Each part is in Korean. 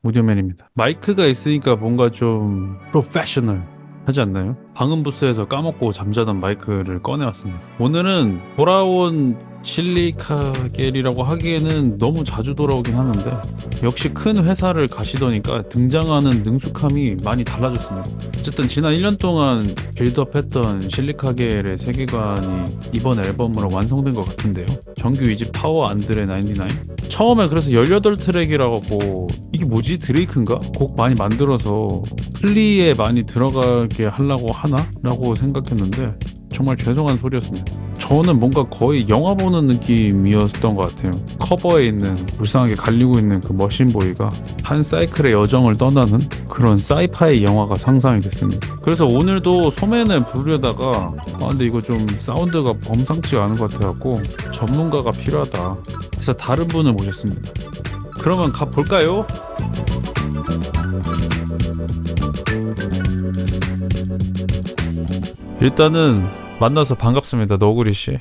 오디오맨입니다. 마이크가 있으니까 뭔가 좀 프로페셔널 하지 않나요? 방음 부스에서 까먹고 잠자던 마이크를 꺼내왔습니다. 오늘은 돌아온 실리카겔이라고 하기에는 너무 자주 돌아오긴 하는데 역시 큰 회사를 가시더니까 등장하는 능숙함이 많이 달라졌습니다. 어쨌든 지난 1년 동안 빌드업했던 실리카겔의 세계관이 이번 앨범으로 완성된 것 같은데요. 정규 2집 파워 안드레 99 처음에 그래서 18트랙이라고 이게 뭐지? 드레이크인가? 곡 많이 만들어서 플리에 많이 들어가게 하려고 하나? 라고 생각했는데 정말 죄송한 소리였습니다. 저는 뭔가 거의 영화 보는 느낌이었던 것 같아요. 커버에 있는 불쌍하게 갈리고 있는 그 머신보이가 한 사이클의 여정을 떠나는 그런 사이파이 영화가 상상이 됐습니다. 그래서 오늘도 소맨을 부르려다가 근데 이거 좀 사운드가 범상치가 않은 것 같아갖고 전문가가 필요하다 그래서 다른 분을 모셨습니다. 그러면 가볼까요? 일단은 만나서 반갑습니다. 너구리씨.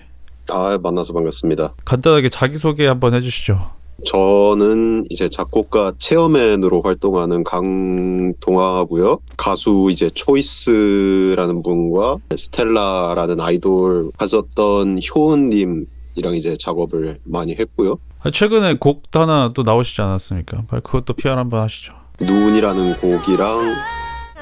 만나서 반갑습니다. 간단하게 자기소개 한번 해주시죠. 저는 이제 작곡가 체어맨으로 활동하는 강동아고요. 가수 이제 초이스라는 분과 스텔라라는 아이돌 하셨던 효은님이랑 이제 작업을 많이 했고요. 최근에 곡 하나 또 나오시지 않았습니까? 그것도 PR 한번 하시죠. 눈이라는 곡이랑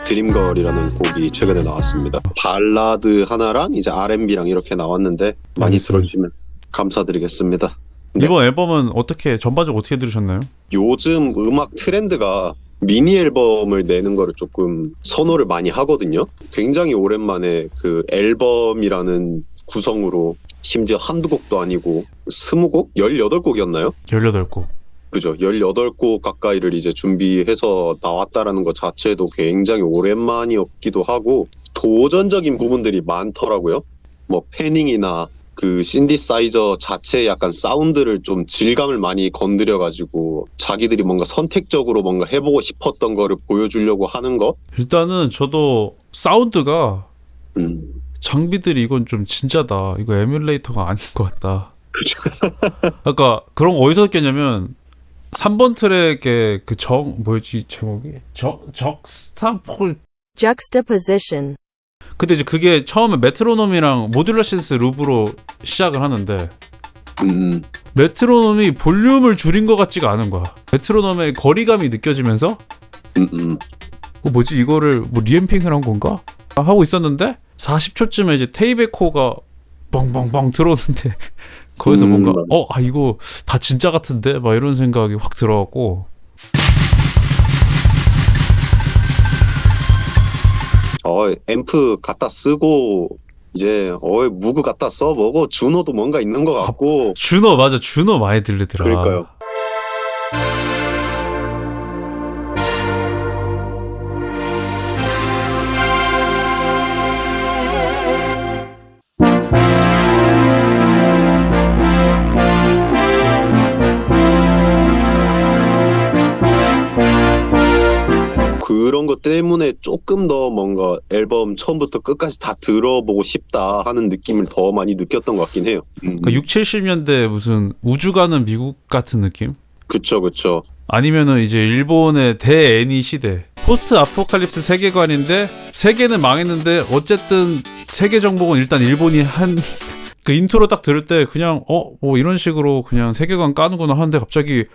드림걸이라는 곡이 최근에 나왔습니다. 발라드 하나랑 이제 R&B랑 이렇게 나왔는데 많이 들어주시면 감사드리겠습니다. 네. 이번 앨범은 전반적으로 어떻게 들으셨나요? 요즘 음악 트렌드가 미니 앨범을 내는 거를 조금 선호를 많이 하거든요. 굉장히 오랜만에 그 앨범이라는 구성으로 심지어 한두 곡도 아니고 20곡? 18곡이었나요? 18곡. 그죠. 18곡 가까이를 이제 준비해서 나왔다라는 것 자체도 굉장히 오랜만이었기도 하고 도전적인 부분들이 많더라고요. 뭐 패닝이나 그 신디사이저 자체의 약간 사운드를 좀 질감을 많이 건드려가지고 자기들이 뭔가 선택적으로 뭔가 해보고 싶었던 거를 보여주려고 하는 거? 일단은 저도 사운드가 장비들이 이건 좀 진짜다. 이거 에뮬레이터가 아닌 것 같다. 그러니까 그런 거 어디서 느꼈냐면 3번 트랙의 그 뭐였지 제목이? Juxtaposition. 근데 이제 그게 처음에 메트로놈이랑 모듈러 신스 룹으로 시작을 하는데 메트로놈이 볼륨을 줄인 것 같지가 않은 거야. 메트로놈의 거리감이 느껴지면서 뭐지 이거를 뭐 리앰핑을 한 건가? 하고 있었는데 40초쯤에 이제 테이베코가 뻥뻥뻥 들어오는데 거기서 뭔가 이거 다 진짜 같은데? 막 이런 생각이 확 들어갖고 앰프 갖다 쓰고 이제 무그 갖다 써보고 준호도 뭔가 있는 것 같고 준호 맞아. 준호 많이 들리더라. 그러니까요. 그런 것 때문에 조금 더 뭔가 앨범 처음부터 끝까지 다 들어보고 싶다 하는 느낌을 더 많이 느꼈던 것 같긴 해요. 그러니까 60, 70년대 무슨 우주 가는 미국 같은 느낌? 그쵸. 아니면은 이제 일본의 대애니 시대. 포스트 아포칼립스 세계관인데 세계는 망했는데 어쨌든 세계 정복은 일단 일본이 한 그 인트로 딱 들을 때 그냥 뭐 이런 식으로 그냥 세계관 까는구나 하는데 갑자기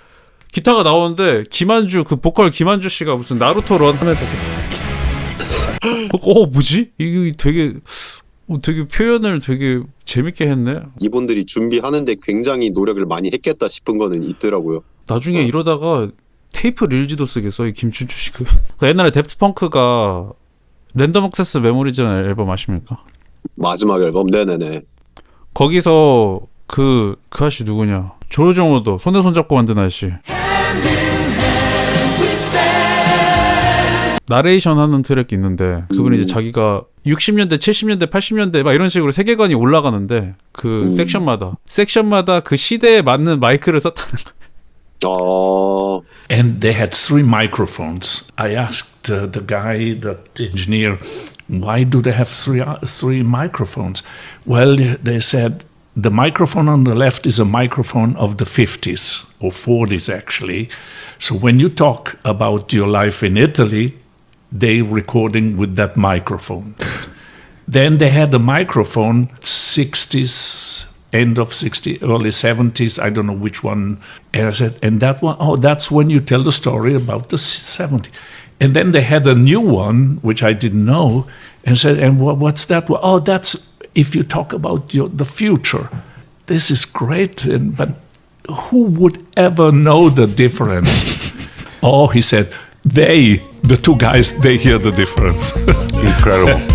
기타가 나오는데 그 보컬 김한주 씨가 무슨 나루토 런 하면서 뭐지? 이게 되게 표현을 되게 재밌게 했네. 이분들이 준비하는데 굉장히 노력을 많이 했겠다 싶은 거는 있더라고요. 나중에 이러다가 테이프 릴지도 쓰겠어 이 김춘추 씨. 그 옛날에 데프트 펑크가 랜덤 액세스 메모리즈라는 앨범 아십니까? 마지막 앨범 네네네. 거기서 그 아저씨 누구냐? 조정호도 손에 손잡고 만든 아저씨. 나레이션 하는 트랙이 있는데 그분이 이제 자기가 60년대, 70년대, 80년대 막 이런 식으로 세계관이 올라가는데 그 섹션마다 그 시대에 맞는 마이크를 썼다는 거예요. And they had 3 microphones. I asked the guy, the engineer, why do they have three microphones? Well, they said the microphone on the left is a microphone of the 50s or 40s, actually. So when you talk about your life in Italy, they recording with that microphone. Then they had a microphone, 60s, end of 60s, early 70s, I don't know which one. And I said, and that one, oh, that's when you tell the story about the 70s. And then they had a new one, which I didn't know, and said, and what's that one? Oh, that's if you talk about the future. This is great, but who would ever know the difference? Oh, he said, the two guys, they hear the difference. Incredible.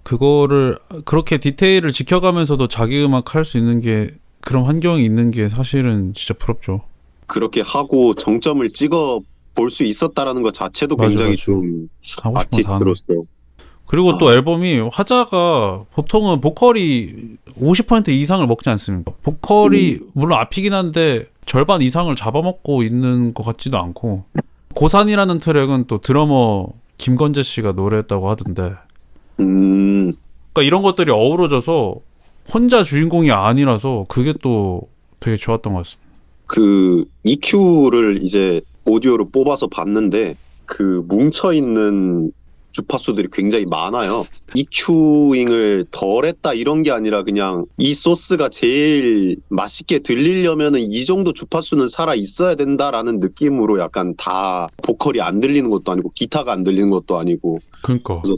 그거를 그렇게 디테일을 지켜가면서도 자기 음악 할 수 있는 게 그런 환경이 있는 게 사실은 진짜 부럽죠. 그렇게 하고 정점을 찍어 볼 수 있었다라는 것 자체도 맞아, 굉장히 맞아. 좀 하고 싶은 거 다 하는. 아티스트로서 그리고 또 앨범이 화자가 보통은 보컬이 50% 이상을 먹지 않습니까? 보컬이 물론 앞이긴 한데 절반 이상을 잡아먹고 있는 것 같지도 않고, 고산이라는 트랙은 또 드러머 김건재 씨가 노래했다고 하던데, 그러니까 이런 것들이 어우러져서 혼자 주인공이 아니라서 그게 또 되게 좋았던 것 같습니다. 그 EQ를 이제 오디오로 뽑아서 봤는데 그 뭉쳐있는 주파수들이 굉장히 많아요. EQ잉을 덜 했다 이런 게 아니라 그냥 이 소스가 제일 맛있게 들리려면은 이 정도 주파수는 살아 있어야 된다라는 느낌으로 약간 다 보컬이 안 들리는 것도 아니고 기타가 안 들리는 것도 아니고, 그러니까 그래서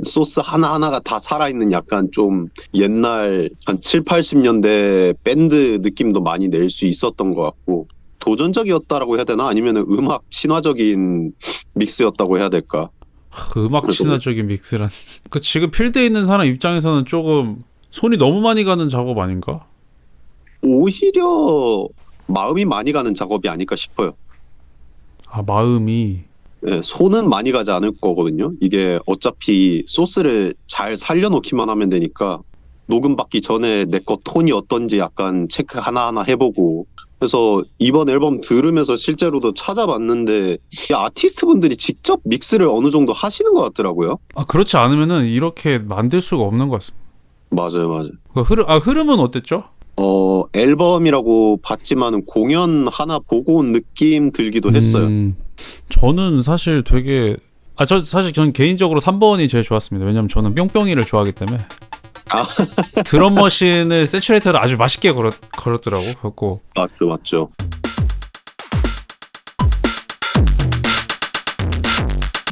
소스 하나하나가 다 살아있는 약간 좀 옛날 한 7, 80년대 밴드 느낌도 많이 낼 수 있었던 것 같고, 도전적이었다라고 해야 되나? 아니면 음악 친화적인 믹스였다고 해야 될까? 그 음악 친화적인 믹스란, 그 지금 필드에 있는 사람 입장에서는 조금 손이 너무 많이 가는 작업 아닌가? 오히려 마음이 많이 가는 작업이 아닐까 싶어요. 아, 마음이. 네, 손은 많이 가지 않을 거거든요. 이게 어차피 소스를 잘 살려놓기만 하면 되니까 녹음받기 전에 내 거 톤이 어떤지 약간 체크 하나하나 해보고, 그래서 이번 앨범 들으면서 실제로도 찾아봤는데 이 아티스트 분들이 직접 믹스를 어느 정도 하시는 것 같더라고요. 아, 그렇지 않으면은 이렇게 만들 수가 없는 것 같습니다. 맞아요. 그 흐름은 어땠죠? 앨범이라고 봤지만 공연 하나 보고 온 느낌 들기도 했어요. 저는 사실 되게, 저는 개인적으로 3번이 제일 좋았습니다. 왜냐면 저는 뿅뿅이를 좋아하기 때문에. 드럼 머신을 세츄레이터를 아주 맛있게 걸었더라고. 그래갖고 맞죠.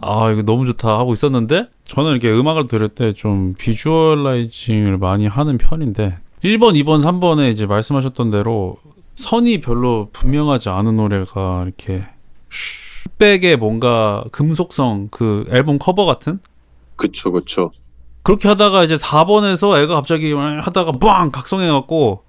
아, 이거 너무 좋다 하고 있었는데, 저는 이렇게 음악을 들을 때 좀 비주얼라이징을 많이 하는 편인데 1번, 2번, 3번에 이제 말씀하셨던 대로 선이 별로 분명하지 않은 노래가 이렇게 백의 뭔가 금속성, 그 앨범 커버 같은? 그쵸. 그렇게 하다가 이제 4번에서 애가 갑자기 하다가 빵 각성해갖고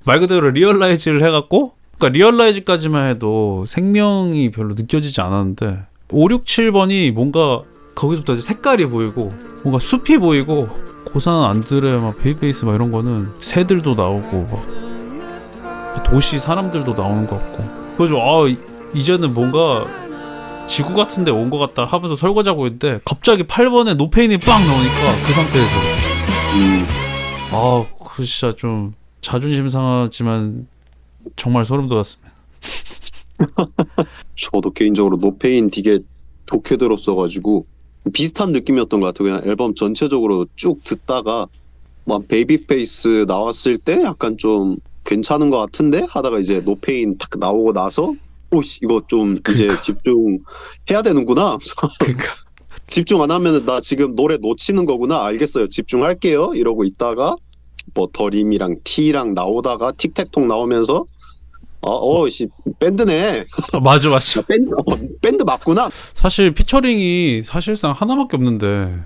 말 그대로 리얼라이즈를 해갖고, 그러니까 리얼라이즈까지만 해도 생명이 별로 느껴지지 않았는데 5, 6, 7번이 뭔가 거기서부터 이제 색깔이 보이고 뭔가 숲이 보이고, 고산 안드레 막 베이베이스 막 이런 거는 새들도 나오고 막 도시 사람들도 나오는 것 같고, 그래서 이제는 뭔가 지구 같은 데 온 것 같다 하면서 설거지하고 있는데 갑자기 8번에 노페인이 빵 나오니까 그 상태에서 그 진짜 좀 자존심 상하지만 정말 소름 돋았습니다. 저도 개인적으로 노페인 되게 좋게 들었어가지고 비슷한 느낌이었던 것 같아요. 그냥 앨범 전체적으로 쭉 듣다가 막 베이비페이스 나왔을 때 약간 좀 괜찮은 것 같은데 하다가 이제 노페인 딱 나오고 나서 오씨 이거 좀 이제 집중해야 되는구나. 그러니까 집중 안 하면 나 지금 노래 놓치는 거구나. 알겠어요. 집중할게요. 이러고 있다가 뭐 더림이랑 T랑 나오다가 틱택톡 나오면서 씨 밴드네. 맞아. 밴드 맞구나. 사실 피처링이 사실상 하나밖에 없는데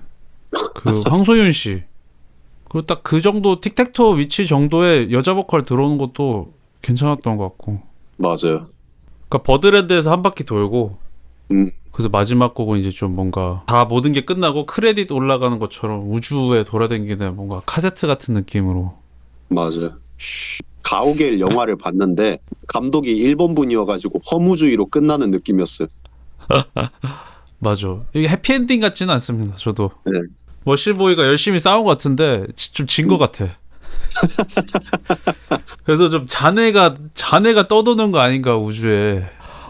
그 황소윤 씨, 그리고 딱 그 정도 틱택토 위치 정도의 여자 보컬 들어오는 것도 괜찮았던 것 같고. 맞아요. 그러니까 버드랜드에서 한 바퀴 돌고 음. 그래서 마지막 곡은 이제 좀 뭔가 다 모든 게 끝나고 크레딧 올라가는 것처럼 우주에 돌아다니는 뭔가 카세트 같은 느낌으로. 맞아요. 가오갤 영화를 봤는데 감독이 일본 분이어가지고 허무주의로 끝나는 느낌이었어요. 맞아. 이게 해피엔딩 같지는 않습니다. 저도. 네. 머실보이가 열심히 싸운 것 같은데 좀 진 것 같아. 그래서 좀 잔해가 떠도는 거 아닌가 우주에.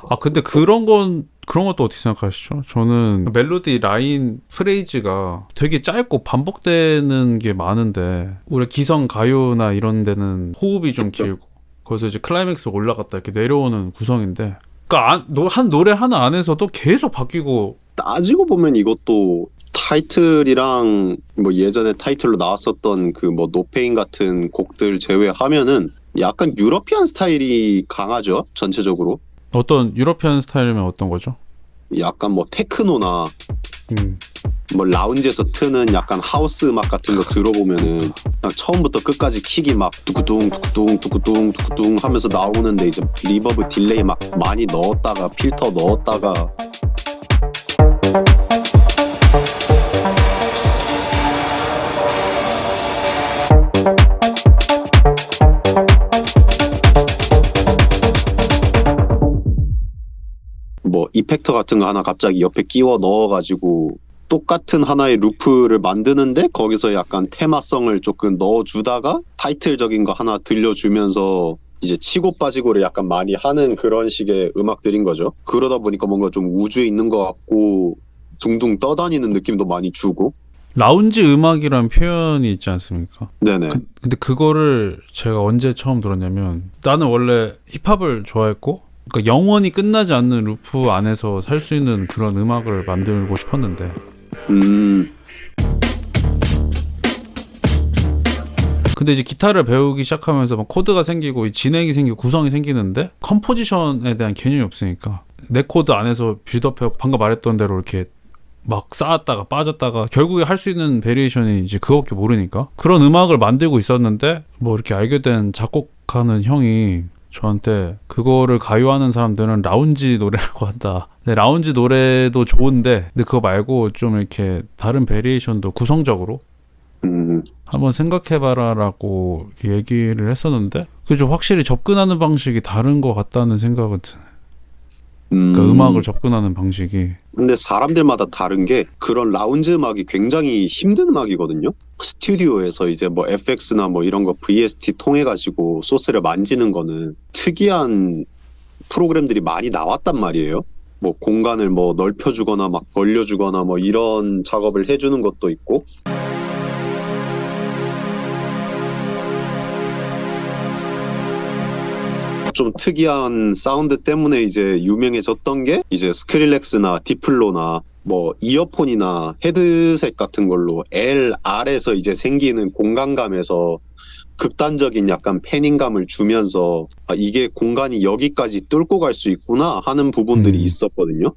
아 근데 그런 것도 어떻게 생각하시죠? 저는 멜로디 라인 프레이즈가 되게 짧고 반복되는 게 많은데 우리 기성 가요나 이런 데는 호흡이 좀 길고 거기서 이제 클라이맥스 올라갔다 이렇게 내려오는 구성인데 그러니까 한 노래 하나 안에서도 계속 바뀌고. 따지고 보면 이것도 타이틀이랑 뭐 예전에 타이틀로 나왔었던 그 뭐 노페인 같은 곡들 제외하면은 약간 유러피안 스타일이 강하죠, 전체적으로. 어떤 유러피안 스타일이면 어떤 거죠? 약간 뭐 테크노나 뭐 라운지에서 트는 약간 하우스 음악 같은 거 들어보면은 그냥 처음부터 끝까지 킥이 막 두구둥 두구둥 두구둥 두구둥 하면서 나오는데 이제 리버브 딜레이 막 많이 넣었다가 필터 넣었다가 뭐 이펙터 같은 거 하나 갑자기 옆에 끼워 넣어가지고 똑같은 하나의 루프를 만드는데 거기서 약간 테마성을 조금 넣어주다가 타이틀적인 거 하나 들려주면서 이제 치고 빠지고를 약간 많이 하는 그런 식의 음악들인 거죠. 그러다 보니까 뭔가 좀 우주에 있는 것 같고 둥둥 떠다니는 느낌도 많이 주고. 라운지 음악이란 표현이 있지 않습니까? 네네. 근데 그거를 제가 언제 처음 들었냐면 나는 원래 힙합을 좋아했고 그러니까 영원히 끝나지 않는 루프 안에서 살 수 있는 그런 음악을 만들고 싶었는데 근데 이제 기타를 배우기 시작하면서 막 코드가 생기고 이 진행이 생기고 구성이 생기는데 컴포지션에 대한 개념이 없으니까 내 코드 안에서 빌드업하고 방금 말했던 대로 이렇게 막 쌓았다가 빠졌다가 결국에 할 수 있는 베리에이션이 이제 그거밖에 모르니까 그런 음악을 만들고 있었는데 뭐 이렇게 알게 된 작곡하는 형이 저한테 그거를 가요하는 사람들은 라운지 노래라고 한다. 근데 라운지 노래도 좋은데 근데 그거 말고 좀 이렇게 다른 베리에이션도 구성적으로 한번 생각해봐라라고 얘기를 했었는데 그죠. 확실히 접근하는 방식이 다른 것 같다는 생각은 드네. 그러니까 음악을 접근하는 방식이. 근데 사람들마다 다른 게 그런 라운지 음악이 굉장히 힘든 음악이거든요. 스튜디오에서 이제 뭐 FX나 뭐 이런 거 VST 통해 가지고 소스를 만지는 거는 특이한 프로그램들이 많이 나왔단 말이에요. 뭐 공간을 뭐 넓혀주거나 막 벌려주거나 뭐 이런 작업을 해주는 것도 있고. 좀 특이한 사운드 때문에 이제 유명해졌던 게 이제 스크릴렉스나 디플로나 뭐 이어폰이나 헤드셋 같은 걸로 LR에서 이제 생기는 공간감에서 극단적인 약간 패닝감을 주면서 아, 이게 공간이 여기까지 뚫고 갈 수 있구나 하는 부분들이 있었거든요.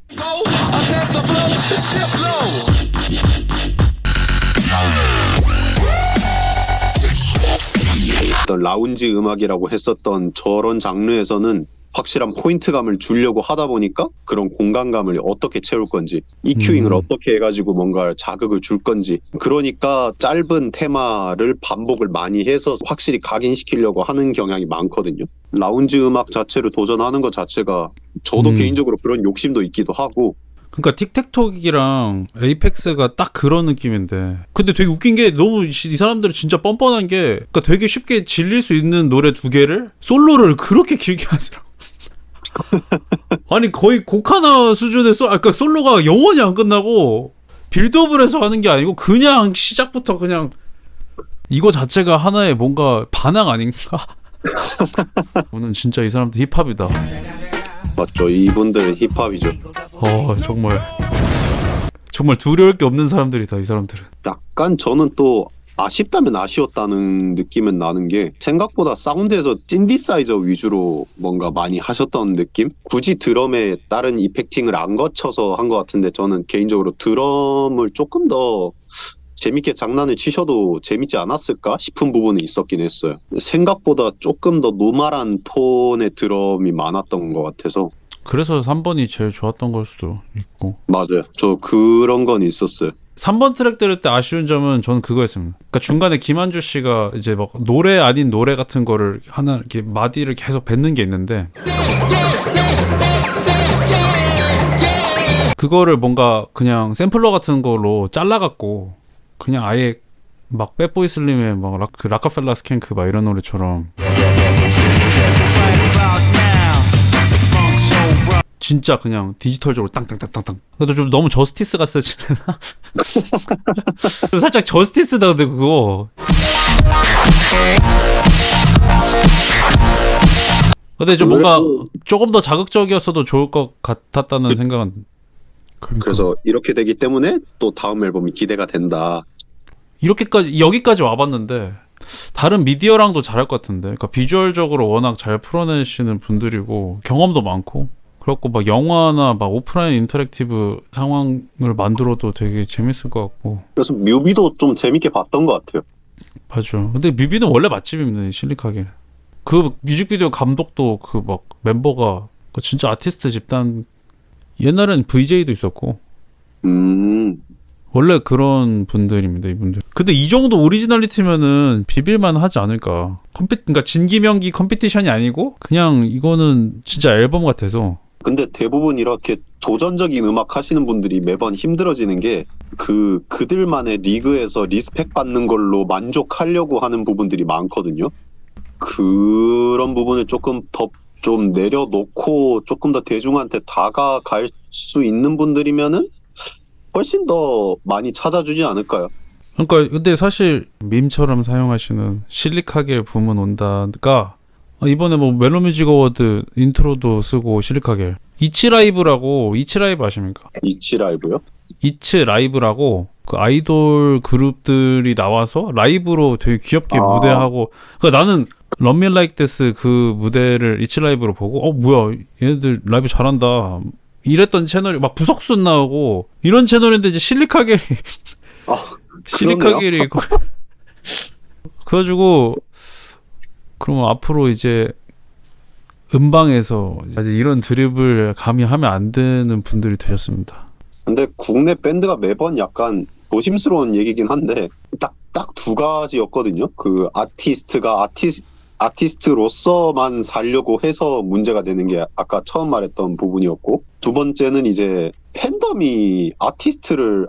어떤 라운지 음악이라고 했었던 저런 장르에서는 확실한 포인트감을 주려고 하다 보니까 그런 공간감을 어떻게 채울 건지 EQ잉을 어떻게 해가지고 뭔가 자극을 줄 건지 그러니까 짧은 테마를 반복을 많이 해서 확실히 각인시키려고 하는 경향이 많거든요. 라운지 음악 자체를 도전하는 것 자체가 저도 개인적으로 그런 욕심도 있기도 하고 그러니까 틱택톡이랑 에이펙스가 딱 그런 느낌인데 근데 되게 웃긴 게 너무 이 사람들은 진짜 뻔뻔한 게 그러니까 되게 쉽게 질릴 수 있는 노래 두 개를 솔로를 그렇게 길게 하더라고. 아니 거의 곡 하나 수준의 그러니까 솔로가 영원히 안 끝나고 빌드업을 해서 하는 게 아니고 그냥 시작부터 그냥 이거 자체가 하나의 뭔가 반항 아닌가? 저는 진짜 이 사람들 힙합이다. 맞죠. 이분들은 힙합이죠. 정말 두려울 게 없는 사람들이다 이 사람들은. 약간 저는 또 아쉽다면 아쉬웠다는 느낌은 나는 게 생각보다 사운드에서 신디사이저 위주로 뭔가 많이 하셨던 느낌? 굳이 드럼에 다른 이펙팅을 안 거쳐서 한 것 같은데 저는 개인적으로 드럼을 조금 더 재밌게 장난을 치셔도 재밌지 않았을까 싶은 부분이 있었긴 했어요. 생각보다 조금 더 노멀한 톤의 드럼이 많았던 것 같아서 그래서 3번이 제일 좋았던 걸 수도 있고. 맞아요. 저 그런 건 있었어요. 3번 트랙 들을 때 아쉬운 점은 저는 그거였습니다. 그러니까 중간에 김한주 씨가 이제 막 노래 아닌 노래 같은 거를 하나 이렇게 마디를 계속 뱉는 게 있는데 그거를 뭔가 그냥 샘플러 같은 걸로 잘라갖고 그냥 아예 막 빼보이 슬림의 막 그 락카펠라 스캔크 막 이런 노래처럼 진짜 그냥 디지털적으로 땅땅땅땅땅. 그래도 좀 너무 저스티스 같았지. 좀 살짝 저스티스다 근데 그거. 근데 좀 뭔가 조금 더 자극적이었어도 좋을 것 같았다는 생각은. 그래서 이렇게 되기 때문에 또 다음 앨범이 기대가 된다. 이렇게까지 여기까지 와봤는데 다른 미디어랑도 잘할 것 같은데. 그러니까 비주얼적으로 워낙 잘 풀어내시는 분들이고 경험도 많고. 그렇고 막 영화나 막 오프라인 인터랙티브 상황을 만들어도 되게 재밌을 것 같고. 그래서 뮤비도 좀 재밌게 봤던 것 같아요. 맞아. 근데 뮤비는 원래 맛집입니다. 이 실리카겔. 그 뮤직비디오 감독도 그 막 멤버가 그 진짜 아티스트 집단. 옛날엔 VJ도 있었고. 원래 그런 분들입니다, 이분들. 근데 이 정도 오리지널리티면은 비빌만 하지 않을까. 그러니까 진기명기 컴피티션이 아니고 그냥 이거는 진짜 앨범 같아서. 근데 대부분 이렇게 도전적인 음악 하시는 분들이 매번 힘들어지는 게 그들만의 리그에서 리스펙 받는 걸로 만족하려고 하는 부분들이 많거든요. 그런 부분을 조금 더 좀 내려놓고 조금 더 대중한테 다가갈 수 있는 분들이면은 훨씬 더 많이 찾아주지 않을까요? 그러니까 근데 사실 밈처럼 사용하시는 실리카겔 부문 온다가 이번에 뭐 멜로뮤직 어워드 인트로도 쓰고 실리카겔 이치라이브라고 이치라이브 아십니까? 이치라이브요? 이츠라이브라고 그 아이돌 그룹들이 나와서 라이브로 되게 귀엽게 무대하고 그러니까 나는 런미 라이크 데스 그 무대를 이츠라이브로 보고 뭐야 얘네들 라이브 잘한다 이랬던 채널이 막 부석순 나오고 이런 채널인데 이제 실리카겔이 실리카겔이 그래가지고 그러면 앞으로 이제 음방에서 아직 이런 드립을 감히 하면 안 되는 분들이 되셨습니다. 근데 국내 밴드가 매번 약간 조심스러운 얘기긴 한데 딱 두 가지였거든요. 그 아티스트로서만 살려고 해서 문제가 되는 게 아까 처음 말했던 부분이었고, 두 번째는 이제 팬덤이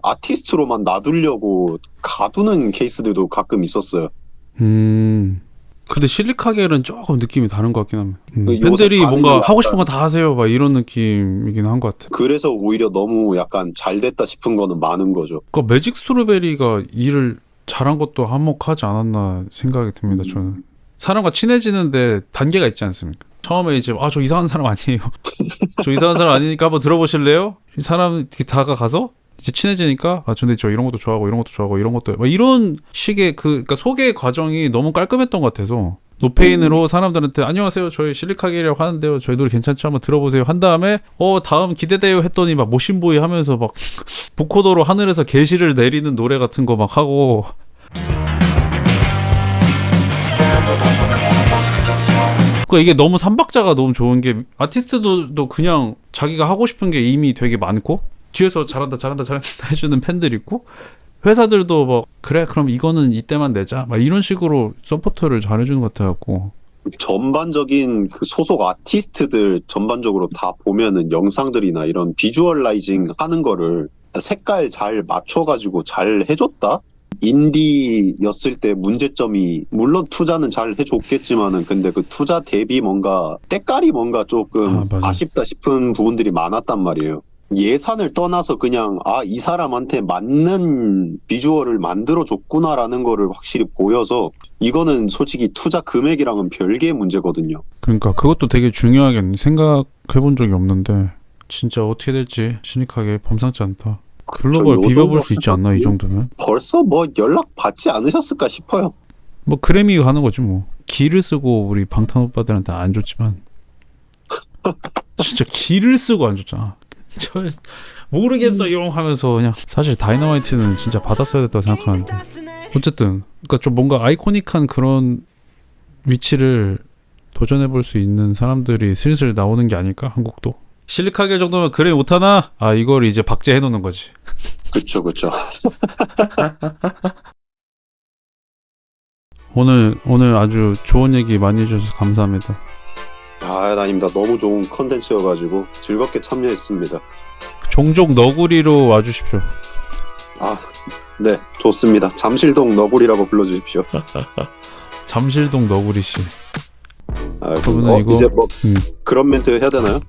아티스트로만 놔두려고 가두는 케이스들도 가끔 있었어요. 근데 실리카겔은 조금 느낌이 다른 것 같긴 합니다. 요새 팬들이 뭔가 반응이 하고 싶은 거 다 하세요 막 이런 느낌이긴 한 것 같아요. 그래서 오히려 너무 약간 잘 됐다 싶은 거는 많은 거죠. 그러니까 매직 스트로베리가 일을 잘한 것도 한몫하지 않았나 생각이 듭니다. 저는 사람과 친해지는데 단계가 있지 않습니까? 처음에 이제 저 이상한 사람 아니에요. 저 이상한 사람 아니니까 한번 들어보실래요? 이 사람 다가가서 이제 친해지니까 근데 저 이런 것도 좋아하고 이런 것도 좋아하고 이런 것도 막 이런 식의 그러니까 소개 과정이 너무 깔끔했던 것 같아서 노페인으로 사람들한테 안녕하세요 저희 실리카겔이라고 하는데요 저희 노래 괜찮죠 한번 들어보세요 한 다음에 다음 기대돼요 했더니 막 모신보이 하면서 막 보코더로 하늘에서 계시를 내리는 노래 같은 거 막 하고 그러니까 이게 너무 삼박자가 너무 좋은 게 아티스트도 그냥 자기가 하고 싶은 게 이미 되게 많고 뒤에서 잘한다 해주는 팬들 있고 회사들도 뭐 그래 그럼 이거는 이때만 내자 막 이런 식으로 서포트를 잘해주는 것 같아갖고 전반적인 그 소속 아티스트들 전반적으로 다 보면은 영상들이나 이런 비주얼라이징 하는 거를 색깔 잘 맞춰가지고 잘 해줬다? 인디였을 때 문제점이 물론 투자는 잘 해줬겠지만은 근데 그 투자 대비 뭔가 때깔이 뭔가 조금 아쉽다 싶은 부분들이 많았단 말이에요. 예산을 떠나서 그냥 이 사람한테 맞는 비주얼을 만들어줬구나라는 거를 확실히 보여서 이거는 솔직히 투자 금액이랑은 별개의 문제거든요. 그러니까 그것도 되게 중요하게 생각해본 적이 없는데 진짜 어떻게 될지 시니카게 범상치 않다. 글로벌 비벼볼 수 있지 않나 이 정도면? 벌써 뭐 연락 받지 않으셨을까 싶어요. 뭐 그래미 하는 거지 뭐. 기를 쓰고 우리 방탄 오빠들한테 안 줬지만 진짜 기를 쓰고 안 줬잖아. 저 모르겠어요 하면서 그냥 사실 다이너마이트는 진짜 받았어야 됐다고 생각하는데 어쨌든 그러니까 좀 뭔가 아이코닉한 그런 위치를 도전해볼 수 있는 사람들이 슬슬 나오는 게 아닐까 한국도. 실리카겔 정도면 그래 못하나? 이걸 이제 박제해놓는 거지. 그쵸. 오늘 아주 좋은 얘기 많이 해주셔서 감사합니다. 아닙니다. 너무 좋은 컨텐츠여가지고 즐겁게 참여했습니다. 종종 너구리로 와주십시오. 네, 좋습니다. 잠실동 너구리라고 불러주십시오. 잠실동 너구리씨. 아, 그러면 이거 이제 뭐 음, 그런 멘트 해야 되나요?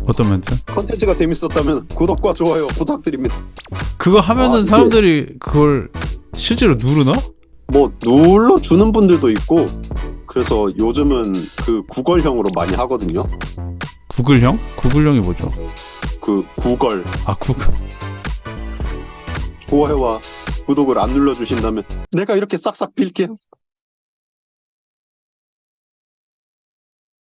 어떤 멘트? 컨텐츠가 재밌었다면 구독과 좋아요 부탁드립니다. 그거 하면은 이게- 사람들이 그걸 실제로 누르나? 뭐 눌러주는 분들도 있고 그래서 요즘은 그 구걸형으로 많이 하거든요. 구글형? 구글형이 뭐죠? 그 구걸 아 구글. 좋아요와 구독을 안 눌러주신다면 내가 이렇게 싹싹 빌게요.